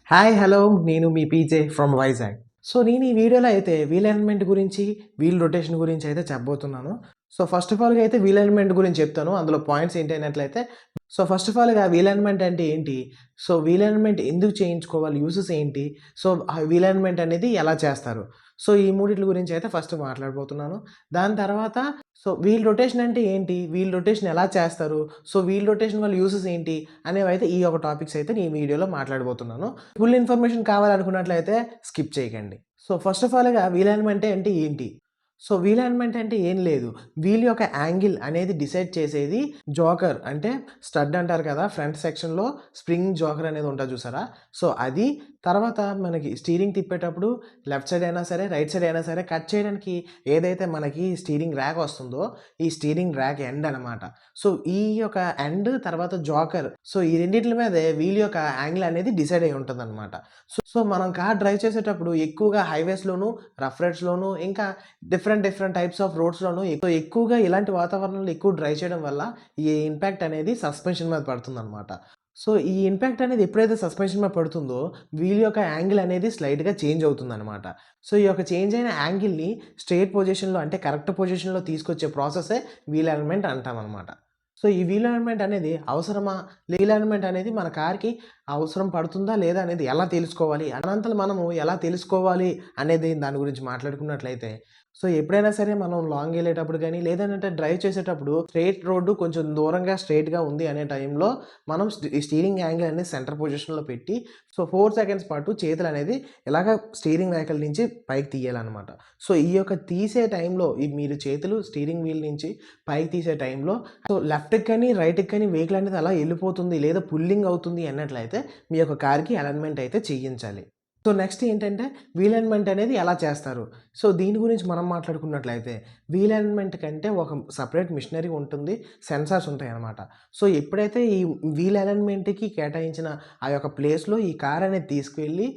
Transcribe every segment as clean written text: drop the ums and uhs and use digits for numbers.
Hi hello నేను మీ PJ from Vizag. So నేను ఈ వీడియోలో అయితే వీల్ అలైన్మెంట్ గురించి, వీల్ రొటేషన్ గురించి అయితే చెప్పబోతున్నాను. సో ఫస్ట్ ఆఫ్ ఆల్‌గా అయితే వీల్ అలైన్మెంట్ గురించి చెప్తాను. అందులో పాయింట్స్ ఏంటి అన్నట్లయితే, సో ఫస్ట్ ఆఫ్ ఆల్‌గా వీల్ అలైన్మెంట్ అంటే ఏంటి? సో వీల్ అలైన్మెంట్ ఎందుకు చేయించుకోవాలి? యూజెస్ ఏంటి? సో ఆ వీల్ అలైన్మెంట్ అనేది ఎలా చేస్తారు? సో ఈ మూడిట్ల గురించి అయితే ఫస్ట్ మాట్లాడబోతున్నాను. దాని తర్వాత సో వీల్ రొటేషన్ అంటే ఏంటి? వీల్ రొటేషన్ ఎలా చేస్తారు? సో వీల్ రొటేషన్ వల్ల యూజెస్ ఏంటి? అనేవైతే ఈ యొక్క టాపిక్స్ అయితే నేను ఈ వీడియోలో మాట్లాడబోతున్నాను. ఫుల్ ఇన్ఫర్మేషన్ కావాలనుకున్నట్లయితే స్కిప్ చేయకండి. సో ఫస్ట్ ఆఫ్ ఆల్‌గా వీల్ అలైన్మెంట్ అంటే ఏంటి? సో వీల్ అలైన్మెంట్ అంటే ఏం లేదు. వీల్ యొక్క యాంగిల్ అనేది డిసైడ్ చేసేది జోకర్, అంటే స్టడ్ అంటారు కదా! ఫ్రంట్ సెక్షన్‌లో స్ప్రింగ్ జోకర్ అనేది ఉంటది చూసారా? సో అది తర్వాత మనకి స్టీరింగ్ తిప్పేటప్పుడు లెఫ్ట్ సైడ్ అయినా సరే, రైట్ సైడ్ అయినా సరే కట్ చేయడానికి ఏదైతే మనకి స్టీరింగ్ ర్యాక్ వస్తుందో, ఈ స్టీరింగ్ ర్యాక్ ఎండ్ అనమాట. సో ఈ యొక్క ఎండ్ తర్వాత జోకర్, సో ఈ రెండిట్ల మీదే వీల్ యొక్క యాంగిల్ అనేది డిసైడ్ అయ్యి ఉంటదనమాట. సో మనం కార్ డ్రైవ్ చేసేటప్పుడు ఎక్కువగా హైవేస్‌లోను, రఫ్ రోడ్స్‌లోను ఇంకా డిఫరెంట్ టైప్స్ ఆఫ్ రోడ్స్‌లోను ఎక్కువగా ఇలాంటి వాతావరణంలో ఎక్కువ డ్రైవ్ చేయడం వల్ల ఈ ఇంపాక్ట్ అనేది సస్పెన్షన్ మీద పడుతుందనమాట. సో ఈ ఇంపాక్ట్ అనేది ఎప్పుడైతే సస్పెన్షన్ మీద పడుతుందో వీల్ యొక్క యాంగిల్ అనేది స్లైట్‌గా చేంజ్ అవుతుందనమాట. సో ఈ యొక్క చేంజ్ అయిన యాంగిల్‌ని స్ట్రెయిట్ పొజిషన్‌లో, అంటే కరెక్ట్ పొజిషన్‌లో తీసుకొచ్చే ప్రాసెసే వీల్ అలైన్మెంట్ అంటామనమాట. సో ఈ వీల్ అలైన్మెంట్ అనేది అవసరమా? వీల్ అలైన్మెంట్ అనేది మన కార్‌కి అవసరం పడుతుందా? లేదా? అనేది ఎలా తెలుసుకోవాలి? అనంతలు మనము ఎలా తెలుసుకోవాలి అనేది దాని గురించి మాట్లాడుకున్నట్లయితే, సో ఎప్పుడైనా సరే మనం లాంగ్ ఎళ్ళేటప్పుడు గానీ, లేదనంటే డ్రైవ్ చేసేటప్పుడు స్ట్రెయిట్ రోడ్డు కొంచెం దూరంగా స్ట్రెయిట్‌గా ఉంది అనే టైంలో మనం ఈ స్టీరింగ్ యాంగిల్ అనేది సెంటర్ పొజిషన్‌లో పెట్టి, సో 4 సెకండ్స్ పాటు చేతులనేది ఇలాగ స్టీరింగ్ వైకల్ నుంచి పైకి తీయాలనమాట. సో ఈ యొక్క తీసే టైంలో మీరు చేతులు స్టీరింగ్ వీల్ నుంచి పైకి తీసే టైంలో సో లెఫ్ట్‌కి కానీ, రైట్‌కి కానీ వెహికల్ అనేది అలా ఎళ్ళిపోతుంది లేదా పుల్లింగ్ అవుతుంది అన్నట్లయితే మీ యొక్క కార్‌కి అలైన్మెంట్ అయితే చేయించాలి. సో నెక్స్ట్ ఏంటంటే వీల్ అలైన్మెంట్ అనేది ఎలా చేస్తారు? సో దీని గురించి మనం మాట్లాడుకున్నట్లయితే వీల్ అలైన్మెంట్ కంటే ఒక సెపరేట్ మిషనరీ ఉంటుంది. సెన్సార్స్ ఉంటాయన్నమాట. సో ఎప్పుడైతే ఈ వీల్ అలైన్మెంట్‌కి కేటాయించిన ఆ యొక్క ప్లేస్‌లో ఈ కార్ అనేది తీసుకెళ్ళి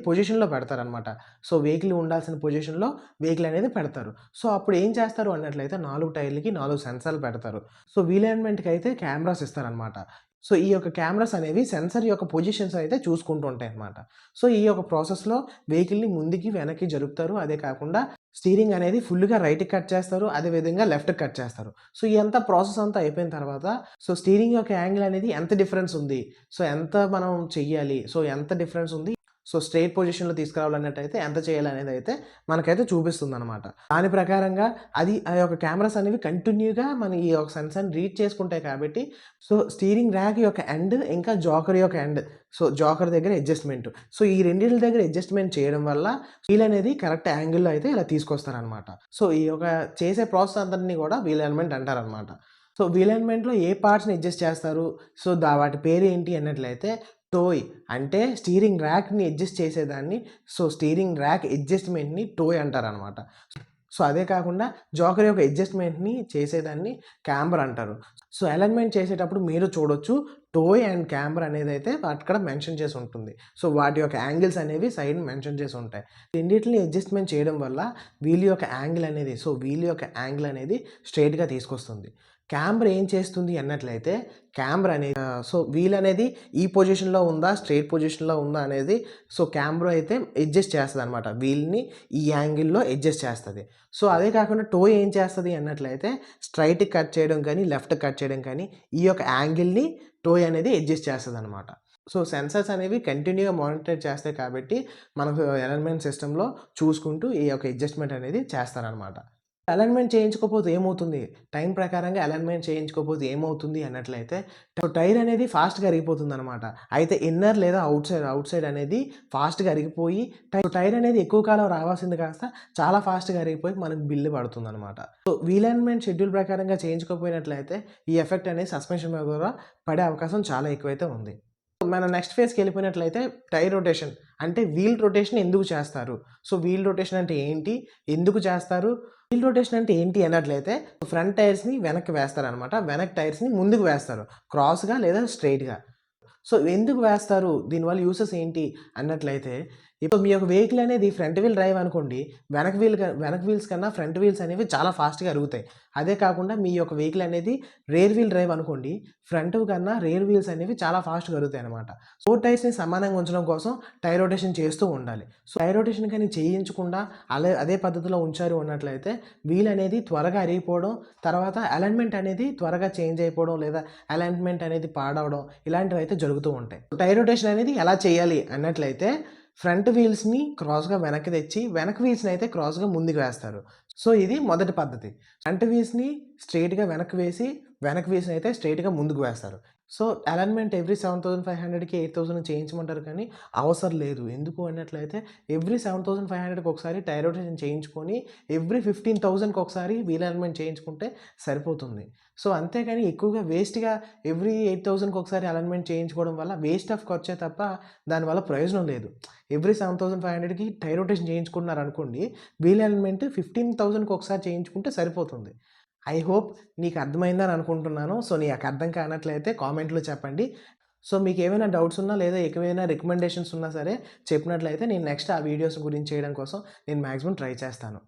పొజిషన్‌లో పెడతారనమాట. సో వెహికల్ ఉండాల్సిన పొజిషన్‌లో వెహికల్ అనేది పెడతారు. సో అప్పుడు ఏం చేస్తారు అన్నట్లయితే 4 టైర్‌లకి 4 సెన్సార్‌లు పెడతారు. సో వీల్ అలైన్మెంట్‌కి అయితే కెమెరాస్ ఇస్తారనమాట. సో ఈ యొక్క కెమెరాస్ అనేవి సెన్సార్ యొక్క పొజిషన్స్ అయితే చూసుకుంటూ ఉంటాయన్నమాట. సో ఈ యొక్క ప్రాసెస్‌లో వెహికల్‌ని ముందుకి, వెనక్కి జరుపుతారు. అదే కాకుండా స్టీరింగ్ అనేది ఫుల్‌గా రైట్‌కి కట్ చేస్తారు. అదే విధంగా లెఫ్ట్‌కి కట్ చేస్తారు. సో ఈ అంతా ప్రాసెస్ అంతా అయిపోయిన తర్వాత సో స్టీరింగ్ యొక్క యాంగిల్ అనేది ఎంత డిఫరెన్స్ ఉంది? సో ఎంత మనం చెయ్యాలి? సో ఎంత డిఫరెన్స్ ఉంది? సో స్ట్రెయిట్ పొజిషన్‌లో తీసుకురావాలన్నట్టయితే ఎంత చేయాలనేదైతే మనకైతే చూపిస్తుందనమాట. దాని ప్రకారంగా ఆ యొక్క కెమెరాస్ అనేవి కంటిన్యూగా మన ఈ యొక్క సెన్సార్‌ని రీడ్ చేసుకుంటాయి కాబట్టి, సో స్టీరింగ్ ర్యాక్ యొక్క ఎండ్ ఇంకా జోకర్ యొక్క ఎండ్, సో జోకర్ దగ్గర అడ్జస్ట్‌మెంట్. సో ఈ రెండిట్ల దగ్గర అడ్జస్ట్‌మెంట్ చేయడం వల్ల వీల్ అనేది కరెక్ట్ యాంగిల్‌లో అయితే ఇలా తీసుకొస్తారనమాట. సో ఈ యొక్క చేసే ప్రాసెస్ అంతటిని కూడా వీల్ అలైన్మెంట్ అంటారనమాట. సో వీల్ అలైన్మెంట్‌లో ఏ పార్ట్స్‌ని అడ్జస్ట్ చేస్తారు? సో వాటి పేరేంటి అన్నట్లయితే టోయ్, అంటే స్టీరింగ్ ర్యాక్‌ని అడ్జస్ట్ చేసేదాన్ని, సో స్టీరింగ్ ర్యాక్ అడ్జస్ట్‌మెంట్‌ని టోయ్ అంటారనమాట. సో అదే కాకుండా జోకర్ యొక్క అడ్జస్ట్‌మెంట్‌ని చేసేదాన్ని క్యాంబర్ అంటారు. సో అలైన్మెంట్ చేసేటప్పుడు మీరు చూడొచ్చు టోయ్ అండ్ క్యాంబర్ అనేదైతే అక్కడ మెన్షన్ చేసి ఉంటుంది. సో వాటి యొక్క యాంగిల్స్ అనేవి సైడ్ మెన్షన్ చేసి ఉంటాయి. రెండిటిని అడ్జస్ట్‌మెంట్ చేయడం వల్ల వీల్ యొక్క యాంగిల్ అనేది, సో వీల్ యొక్క యాంగిల్ అనేది స్ట్రెయిట్‌గా తీసుకొస్తుంది. క్యాంబర్ ఏం చేస్తుంది అన్నట్లయితే, క్యాంబర్ అనేది సో వీల్ అనేది ఈ పొజిషన్‌లో ఉందా? స్ట్రెయిట్ పొజిషన్‌లో ఉందా? అనేది సో క్యాంబర్ అయితే అడ్జస్ట్ చేస్తదనమాట. వీల్‌ని ఈ యాంగిల్‌లో అడ్జస్ట్ చేస్తది. సో అదే కాకుండా టో ఏం చేస్తది అన్నట్లయితే స్ట్రెయిట్‌కి కట్ చేయడం కానీ, లెఫ్ట్‌కి కట్ చేయడం కానీ ఈ యొక్క యాంగిల్‌ని టోయ్ అనేది అడ్జస్ట్ చేస్తదనమాట. సో సెన్సార్స్ అనేవి కంటిన్యూగా మానిటర్ చేస్తాయి కాబట్టి మనకు అలైన్మెంట్ సిస్టమ్‌లో చూసుకుంటూ ఈ యొక్క అడ్జస్ట్‌మెంట్ అనేది చేస్తారనమాట. అలైన్మెంట్ చేయించుకోకపోతే ఏమవుతుంది? టైం ప్రకారంగా అలైన్మెంట్ చేయించుకోకపోతే ఏమవుతుంది అన్నట్లయితే, టైర్ అనేది ఫాస్ట్‌గా అరిగిపోతుందనమాట. అయితే ఇన్నర్ లేదా ఔట్ సైడ్ అనేది ఫాస్ట్‌గా అరిగిపోయి టైర్ అనేది ఎక్కువ కాలం రావాల్సింది కాస్త చాలా ఫాస్ట్‌గా అరిగిపోయి మనకు బిల్లు పడుతుందనమాట. సో వీల్ అలైన్మెంట్ షెడ్యూల్ ప్రకారంగా చేయించుకోకపోయినట్లయితే ఈ ఎఫెక్ట్ అనేది సస్పెన్షన్ మీద కూడా పడే అవకాశం చాలా ఎక్కువైతే ఉంది. మనం నెక్స్ట్ ఫేజ్‌కి వెళ్ళిపోయినట్లయితే టైర్ రొటేషన్, అంటే వీల్ రొటేషన్ ఎందుకు చేస్తారు? సో వీల్ రొటేషన్ అంటే ఏంటి? ఎందుకు చేస్తారు? వీల్ రొటేషన్ అంటే ఏంటి అన్నట్లయితే, ఫ్రంట్ టైర్స్‌ని వెనక్కి వేస్తారనమాట. వెనక్ టైర్స్‌ని ముందుకు వేస్తారు. క్రాస్‌గా లేదా స్ట్రెయిట్‌గా. సో ఎందుకు వేస్తారు? దీనివల్ల యూసెస్ ఏంటి అన్నట్లయితే, ఇప్పుడు మీ యొక్క వెహికల్ అనేది ఫ్రంట్ వీల్ డ్రైవ్ అనుకోండి. వెనక వీల్స్ కన్నా ఫ్రంట్ వీల్స్ అనేవి చాలా ఫాస్ట్‌గా అరుగుతాయి. అదే కాకుండా మీ యొక్క వెహికల్ అనేది రియర్ వీల్ డ్రైవ్ అనుకోండి. ఫ్రంట్ కన్నా రియర్ వీల్స్ అనేవి చాలా ఫాస్ట్‌గా అరుగుతాయన్నమాట. 4 టైర్స్‌ని సమానంగా ఉంచడం కోసం టైర్ రొటేషన్ చేస్తూ ఉండాలి. సో, టైర్ రొటేషన్ కానీ చేయించకుండా అదే పద్ధతిలో ఉంచారు అన్నట్లయితే వీల్ అనేది త్వరగా అరిగిపోవడం, తర్వాత అలైన్‌మెంట్ అనేది త్వరగా చేంజ్ అయిపోవడం, లేదా అలైన్‌మెంట్ అనేది పాడవడం ఇలాంటివైతే జరుగుతూ ఉంటాయి. టైర్ రొటేషన్ అనేది ఎలా చేయాలి అన్నట్లయితే ఫ్రంట్ వీల్స్‌ని క్రాస్‌గా వెనక్కి తెచ్చి, వెనక వీల్స్‌ని అయితే క్రాస్‌గా ముందుకు వేస్తారు. సో, ఇది మొదటి పద్ధతి. ఫ్రంట్ వీల్స్‌ని స్ట్రెయిట్‌గా వెనక్కి వేసి, వెనక వీల్స్‌ని అయితే స్ట్రెయిట్‌గా ముందుకు వేస్తారు. సో, అలైన్‌మెంట్ ఎవ్రీ 7,500కి 8,000 చేయించమంటారు కానీ అవసరం లేదు. ఎందుకు అన్నట్లయితే ఎవ్రీ 7,500కి ఒకసారి టైర్ రొటేషన్ చేయించుకొని, ఎవ్రీ 15,000కి ఒకసారి వీల్ అలైన్‌మెంట్ చేయించుకుంటే సరిపోతుంది. సో, అంతేగాని ఎక్కువగా వేస్ట్‌గా ఎవ్రీ 8,000కి ఒకసారి అలైన్‌మెంట్ చేయించుకోవడం వల్ల వేస్ట్ ఆఫ్ ఖర్చే తప్ప దానివల్ల ప్రయోజనం లేదు. ఎవ్రీ 7,500కి టైర్ రొటేషన్ చేయించుకుంటున్నారనుకోండి, వీల్ అలైన్‌మెంట్ 15,000కి ఒకసారి చేయించుకుంటే సరిపోతుంది. ఐ హోప్ నీకు అర్థమైందని అనుకుంటున్నాను. సో, నీకు అర్థం కానట్లయితే కామెంట్‌లో చెప్పండి. సో, మీకేమైనా డౌట్స్ ఉన్నా లేదా ఏమైనా రికమెండేషన్స్ ఉన్నా సరే చెప్పినట్లయితే నేను నెక్స్ట్ ఆ వీడియోస్ గురించి చేయడం కోసం నేను మాక్సిమం ట్రై చేస్తాను.